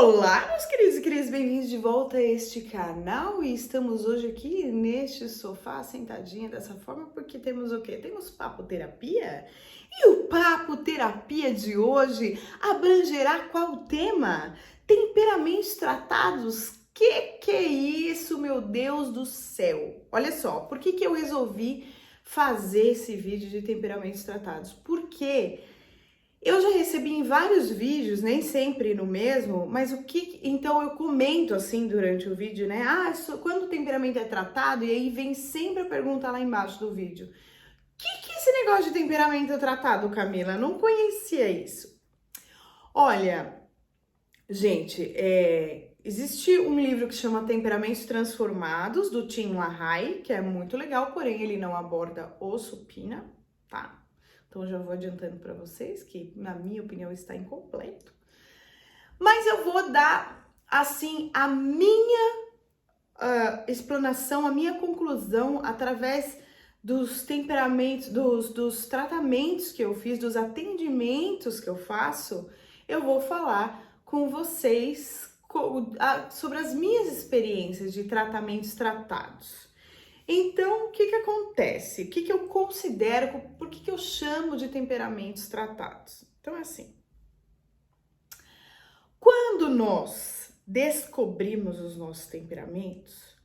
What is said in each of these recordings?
Olá, meus queridos e queridas, bem-vindos de volta a este canal e estamos hoje aqui neste sofá, sentadinha dessa forma, porque temos o quê? Temos papo terapia? E o papo terapia de hoje abrangerá qual tema? Temperamentos tratados? Que é isso, meu Deus do céu? Olha só, por que eu resolvi fazer esse vídeo de temperamentos tratados? Porque eu já recebi em vários vídeos, nem sempre no mesmo, mas então eu comento assim durante o vídeo, né? Quando o temperamento é tratado, e aí vem sempre a pergunta lá embaixo do vídeo. Que é esse negócio de temperamento é tratado, Camila? Não conhecia isso. Olha, gente, existe um livro que chama Temperamentos Transformados, do Tim LaHaye, que é muito legal, porém ele não aborda o supina, tá? Então, já vou adiantando para vocês que, na minha opinião, está incompleto. Mas eu vou dar, assim, a minha explanação, a minha conclusão através dos temperamentos, dos tratamentos que eu fiz, dos atendimentos que eu faço. Eu vou falar com vocês sobre as minhas experiências de tratamentos tratados. Então, o que acontece? O que eu considero, por que eu chamo de temperamentos tratados? Então, é assim, quando nós descobrimos os nossos temperamentos,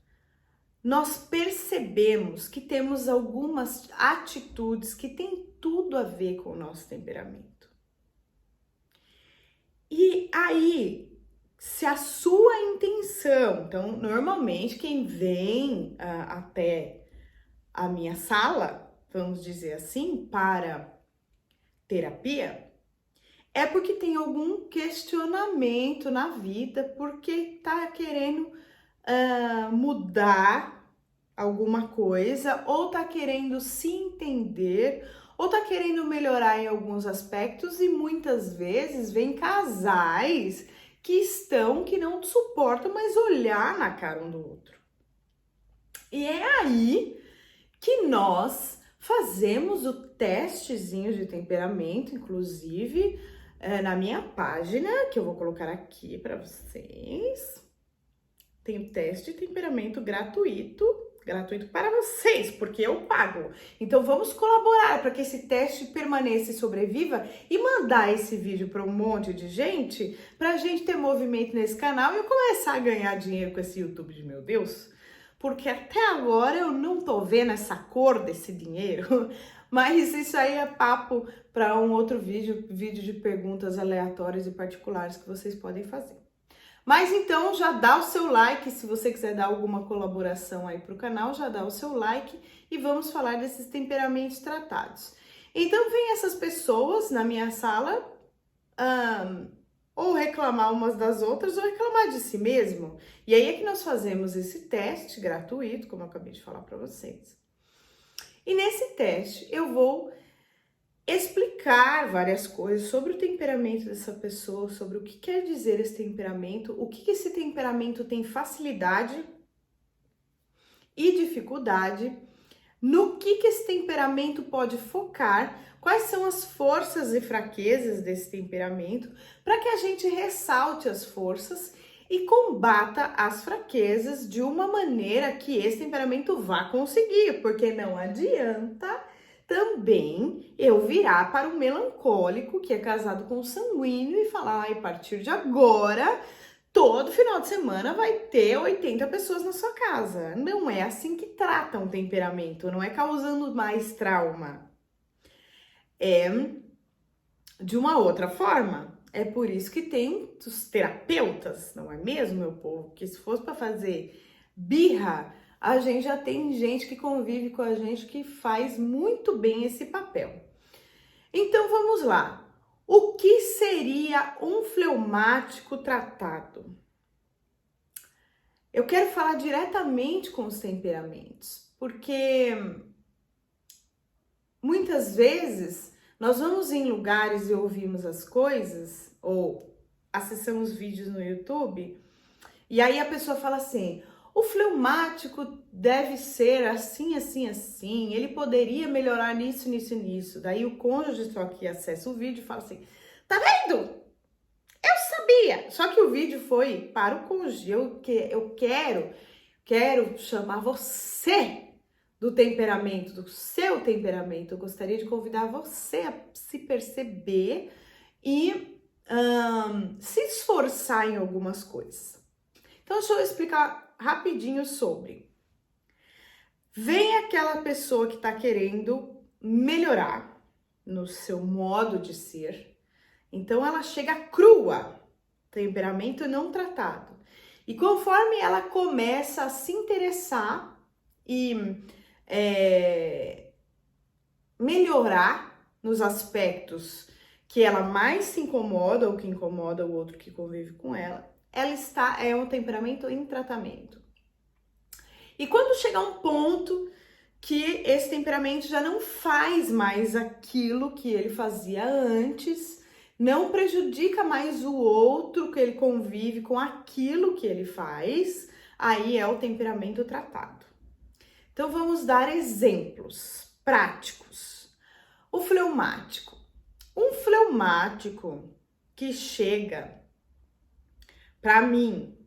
nós percebemos que temos algumas atitudes que têm tudo a ver com o nosso temperamento. E aí, se a sua intenção, então, normalmente quem vem até a minha sala, vamos dizer assim, para terapia, é porque tem algum questionamento na vida, porque tá querendo mudar alguma coisa, ou tá querendo se entender, ou tá querendo melhorar em alguns aspectos, e muitas vezes vem casais que não suportam mais olhar na cara um do outro. E é aí que nós fazemos o testezinho de temperamento, inclusive na minha página, que eu vou colocar aqui para vocês. Tem o teste de temperamento gratuito para vocês, porque eu pago. Então vamos colaborar para que esse teste permaneça e sobreviva e mandar esse vídeo para um monte de gente, para a gente ter movimento nesse canal e eu começar a ganhar dinheiro com esse YouTube de meu Deus. Porque até agora eu não tô vendo essa cor desse dinheiro, mas isso aí é papo para um outro vídeo de perguntas aleatórias e particulares que vocês podem fazer. Mas então já dá o seu like, se você quiser dar alguma colaboração aí pro canal, já dá o seu like e vamos falar desses temperamentos tratados. Então vem essas pessoas na minha sala, ou reclamar umas das outras, ou reclamar de si mesmo. E aí é que nós fazemos esse teste gratuito, como eu acabei de falar para vocês. E nesse teste eu vou explicar várias coisas sobre o temperamento dessa pessoa, sobre o que quer dizer esse temperamento, o que esse temperamento tem facilidade e dificuldade, no que esse temperamento pode focar, quais são as forças e fraquezas desse temperamento, para que a gente ressalte as forças e combata as fraquezas de uma maneira que esse temperamento vá conseguir, porque não adianta também eu virar para um melancólico que é casado com um sanguíneo e falar, a partir de agora, todo final de semana vai ter 80 pessoas na sua casa. Não é assim que trata um temperamento, não é causando mais trauma. É de uma outra forma. É por isso que tem os terapeutas, não é mesmo, meu povo? Que se fosse para fazer birra, a gente já tem gente que convive com a gente que faz muito bem esse papel. Então vamos lá. O que seria um fleumático tratado? Eu quero falar diretamente com os temperamentos, porque muitas vezes nós vamos em lugares e ouvimos as coisas, ou acessamos vídeos no YouTube, e aí a pessoa fala assim, o fleumático deve ser assim, assim, assim, ele poderia melhorar nisso, nisso, nisso. Daí o cônjuge só que acessa o vídeo e fala assim, tá vendo? Eu queria. Só que o vídeo foi para o cônjuge. Eu quero chamar você do temperamento, do seu temperamento. Eu gostaria de convidar você a se perceber e se esforçar em algumas coisas. Então, deixa eu explicar rapidinho sobre. Vem aquela pessoa que está querendo melhorar no seu modo de ser. Então, ela chega crua, temperamento não tratado. E conforme ela começa a se interessar e melhorar nos aspectos que ela mais se incomoda ou que incomoda o outro que convive com ela, é um temperamento em tratamento. E quando chega um ponto que esse temperamento já não faz mais aquilo que ele fazia antes, não prejudica mais o outro que ele convive com aquilo que ele faz, aí é o temperamento tratado. Então vamos dar exemplos práticos. O fleumático. Um fleumático que chega, para mim,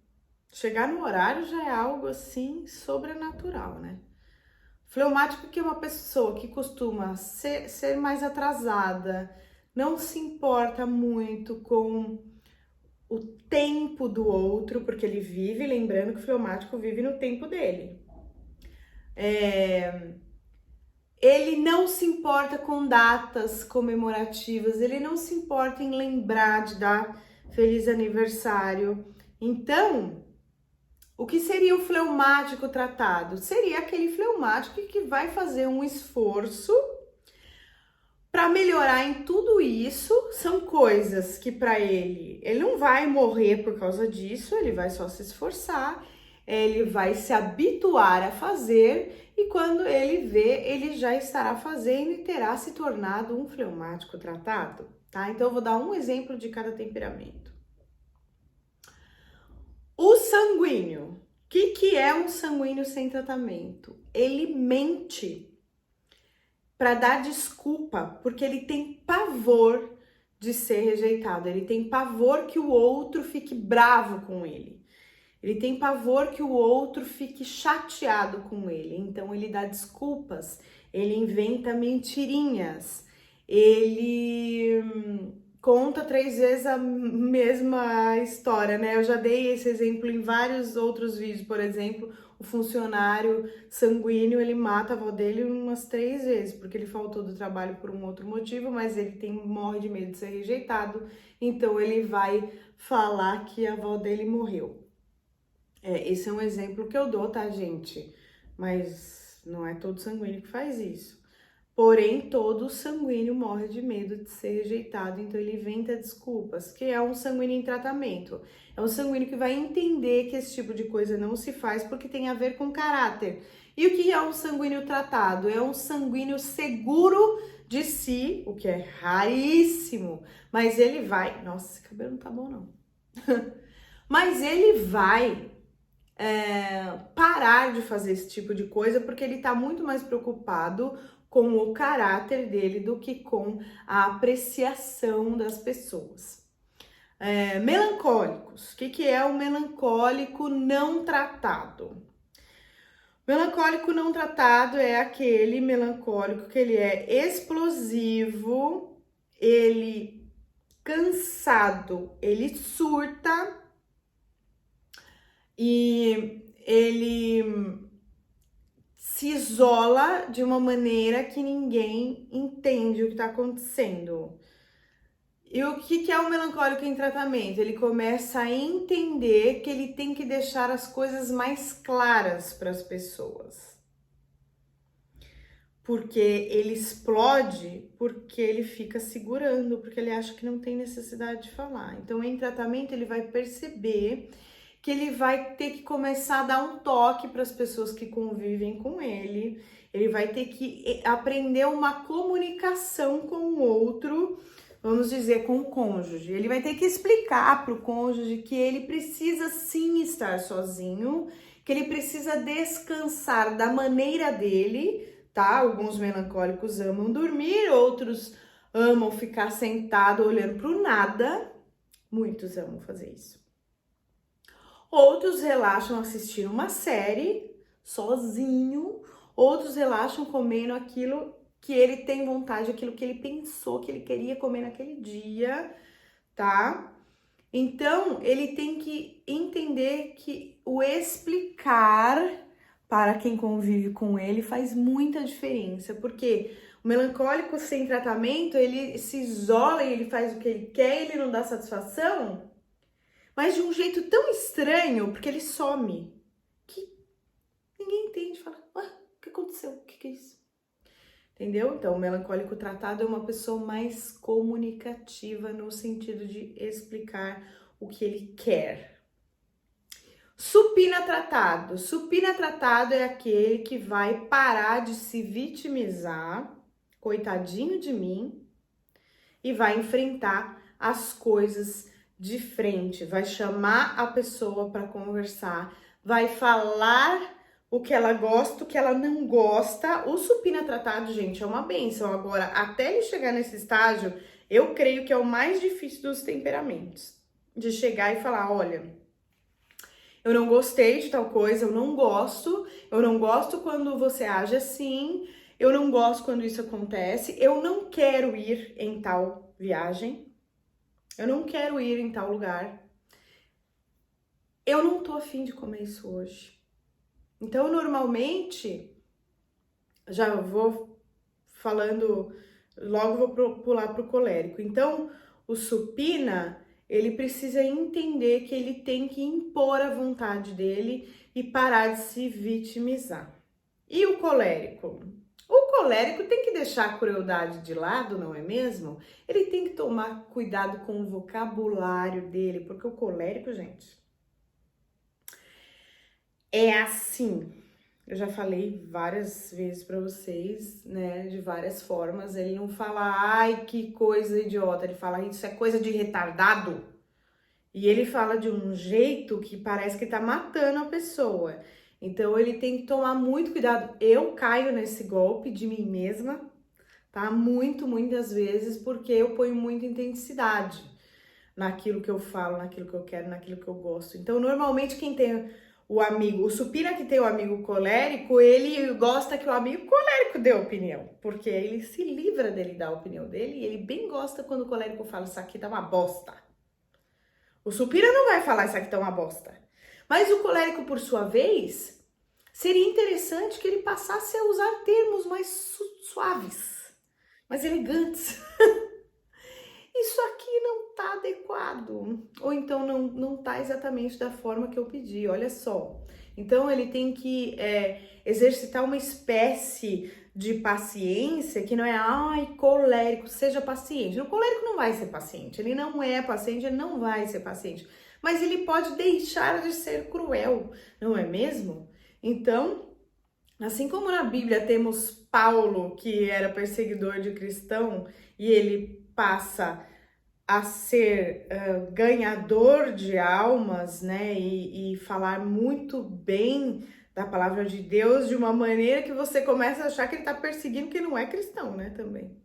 chegar no horário já é algo assim sobrenatural, né? Fleumático que é uma pessoa que costuma ser mais atrasada, não se importa muito com o tempo do outro, porque ele vive, lembrando que o fleumático vive no tempo dele. Ele não se importa com datas comemorativas, ele não se importa em lembrar de dar feliz aniversário. Então, o que seria o fleumático tratado? Seria aquele fleumático que vai fazer um esforço para melhorar em tudo isso. São coisas que para ele não vai morrer por causa disso, ele vai só se esforçar, ele vai se habituar a fazer e quando ele vê, ele já estará fazendo e terá se tornado um fleumático tratado, tá? Então eu vou dar um exemplo de cada temperamento. O sanguíneo. O que é um sanguíneo sem tratamento? Ele mente para dar desculpa, porque ele tem pavor de ser rejeitado, ele tem pavor que o outro fique bravo com ele, ele tem pavor que o outro fique chateado com ele, então ele dá desculpas, ele inventa mentirinhas, ele conta 3 vezes a mesma história, né? Eu já dei esse exemplo em vários outros vídeos, por exemplo, o funcionário sanguíneo, ele mata a avó dele umas 3 vezes, porque ele faltou do trabalho por um outro motivo, mas ele morre de medo de ser rejeitado, então ele vai falar que a avó dele morreu. Esse é um exemplo que eu dou, tá, gente? Mas não é todo sanguíneo que faz isso. Porém, todo sanguíneo morre de medo de ser rejeitado, então ele inventa desculpas, que é um sanguíneo em tratamento. É um sanguíneo que vai entender que esse tipo de coisa não se faz porque tem a ver com caráter. E o que é um sanguíneo tratado? É um sanguíneo seguro de si, o que é raríssimo, mas ele vai... Nossa, esse cabelo não tá bom, não. Mas ele vai parar de fazer esse tipo de coisa porque ele tá muito mais preocupado com o caráter dele do que com a apreciação das pessoas. Melancólicos. O que é o melancólico não tratado? Melancólico não tratado é aquele melancólico que ele é explosivo, ele cansado, ele surta e ele se isola de uma maneira que ninguém entende o que está acontecendo. E o que é o melancólico em tratamento? Ele começa a entender que ele tem que deixar as coisas mais claras para as pessoas. Porque ele explode, porque ele fica segurando, porque ele acha que não tem necessidade de falar. Então, em tratamento, ele vai perceber que ele vai ter que começar a dar um toque para as pessoas que convivem com ele, ele vai ter que aprender uma comunicação com o outro, vamos dizer, com o cônjuge. Ele vai ter que explicar para o cônjuge que ele precisa sim estar sozinho, que ele precisa descansar da maneira dele, tá? Alguns melancólicos amam dormir, outros amam ficar sentado olhando para o nada, Muitos amam fazer isso. Outros relaxam assistindo uma série sozinho, outros relaxam comendo aquilo que ele tem vontade, aquilo que ele pensou que ele queria comer naquele dia, tá? Então, ele tem que entender que o explicar para quem convive com ele faz muita diferença, porque o melancólico sem tratamento, ele se isola e ele faz o que ele quer, ele não dá satisfação, mas de um jeito tão estranho, porque ele some, que ninguém entende, fala, o que aconteceu? O que é isso? Entendeu? Então, o melancólico tratado é uma pessoa mais comunicativa no sentido de explicar o que ele quer. Supina tratado. Supina tratado é aquele que vai parar de se vitimizar, coitadinho de mim, e vai enfrentar as coisas de frente, vai chamar a pessoa para conversar, vai falar o que ela gosta, o que ela não gosta. O supina tratado, gente, é uma bênção. Agora, até ele chegar nesse estágio, eu creio que é o mais difícil dos temperamentos. De chegar e falar, olha, eu não gostei de tal coisa, eu não gosto quando você age assim, eu não gosto quando isso acontece, eu não quero ir em tal viagem, eu não quero ir em tal lugar, eu não tô afim de comer isso hoje. Então, normalmente, já vou falando, logo vou pular pro colérico. Então, o supina, ele precisa entender que ele tem que impor a vontade dele e parar de se vitimizar. E o colérico? O colérico tem que deixar a crueldade de lado, não é mesmo? Ele tem que tomar cuidado com o vocabulário dele, porque o colérico, gente, é assim. Eu já falei várias vezes pra vocês, né, de várias formas. Ele não fala, ai, que coisa idiota. Ele fala, isso é coisa de retardado. E ele fala de um jeito que parece que tá matando a pessoa. Então, ele tem que tomar muito cuidado. Eu caio nesse golpe de mim mesma, tá? Muitas vezes, porque eu ponho muita intensidade naquilo que eu falo, naquilo que eu quero, naquilo que eu gosto. Então, normalmente, quem tem o amigo, o supina que tem o amigo colérico, ele gosta que o amigo colérico dê opinião, porque ele se livra dele dar a opinião dele e ele bem gosta quando o colérico fala, isso aqui tá uma bosta. O supina não vai falar, isso aqui tá uma bosta. Mas o colérico, por sua vez, seria interessante que ele passasse a usar termos mais suaves, mais elegantes. Isso aqui não tá adequado, ou então não tá exatamente da forma que eu pedi, olha só. Então, ele tem que exercitar uma espécie de paciência que não é, ai, colérico, seja paciente. O colérico não vai ser paciente, ele não é paciente, ele não vai ser paciente. Mas ele pode deixar de ser cruel, não é mesmo? Então, assim como na Bíblia temos Paulo, que era perseguidor de cristão, e ele passa a ser ganhador de almas, né, e falar muito bem da palavra de Deus de uma maneira que você começa a achar que ele tá perseguindo quem não é cristão, né, também.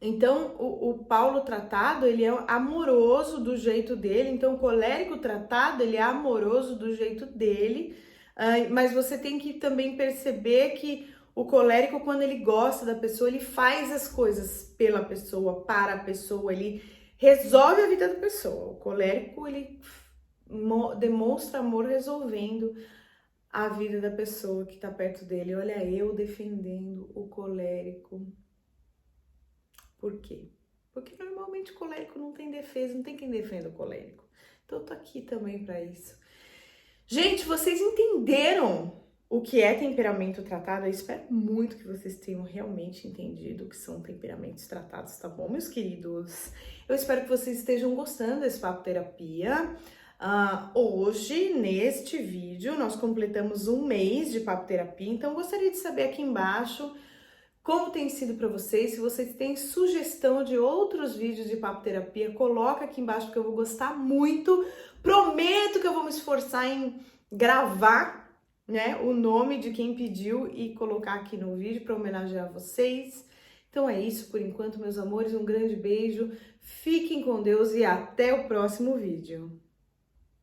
Então, o Paulo tratado, ele é amoroso do jeito dele, então o colérico tratado, ele é amoroso do jeito dele, mas você tem que também perceber que o colérico, quando ele gosta da pessoa, ele faz as coisas pela pessoa, para a pessoa, ele resolve a vida da pessoa. O colérico, ele demonstra amor resolvendo a vida da pessoa que tá perto dele. Olha, eu defendendo o colérico. Por quê? Porque normalmente o colérico não tem defesa, não tem quem defenda o colérico. Então eu tô aqui também para isso. Gente, vocês entenderam o que é temperamento tratado? Eu espero muito que vocês tenham realmente entendido o que são temperamentos tratados, tá bom, meus queridos? Eu espero que vocês estejam gostando desse Papo Terapia. Hoje, neste vídeo, nós completamos um mês de Papo Terapia, então eu gostaria de saber aqui embaixo como tem sido para vocês. Se vocês têm sugestão de outros vídeos de Papo Terapia, coloca aqui embaixo que eu vou gostar muito. Prometo que eu vou me esforçar em gravar, né, o nome de quem pediu e colocar aqui no vídeo para homenagear vocês. Então é isso por enquanto, meus amores. Um grande beijo. Fiquem com Deus e até o próximo vídeo.